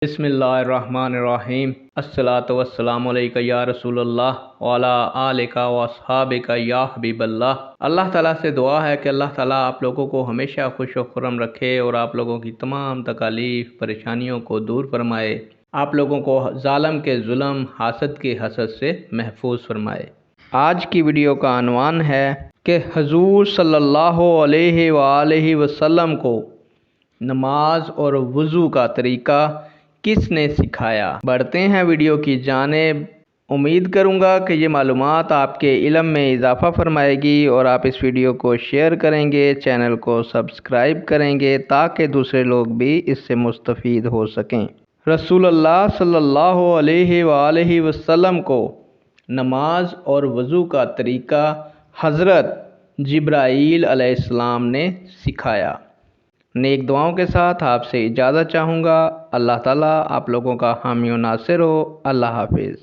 بسم اللہ الرحمن الرحیم الصلاۃ والسلام علیک یا رسول اللہ وعلی آلک و اصحابک یا حبیب اللہ۔ اللہ تعالیٰ سے دعا ہے کہ اللہ تعالیٰ آپ لوگوں کو ہمیشہ خوش و خرم رکھے اور آپ لوگوں کی تمام تکالیف پریشانیوں کو دور فرمائے، آپ لوگوں کو ظالم کے ظلم، حاسد کے حسد سے محفوظ فرمائے۔ آج کی ویڈیو کا عنوان ہے کہ حضور صلی اللہ علیہ وآلہ وسلم کو نماز اور وضو کا طریقہ کس نے سکھایا؟ بڑھتے ہیں ویڈیو کی جانب۔ امید کروں گا کہ یہ معلومات آپ کے علم میں اضافہ فرمائے گی اور آپ اس ویڈیو کو شیئر کریں گے، چینل کو سبسکرائب کریں گے تاکہ دوسرے لوگ بھی اس سے مستفید ہو سکیں۔ رسول اللہ صلی اللہ علیہ وآلہ وسلم کو نماز اور وضو کا طریقہ حضرت جبرائیل علیہ السلام نے سکھایا۔ نیک دعاؤں کے ساتھ آپ سے اجازت چاہوں گا۔ اللہ تعالیٰ آپ لوگوں کا حامی و ناصر ہو۔ اللہ حافظ۔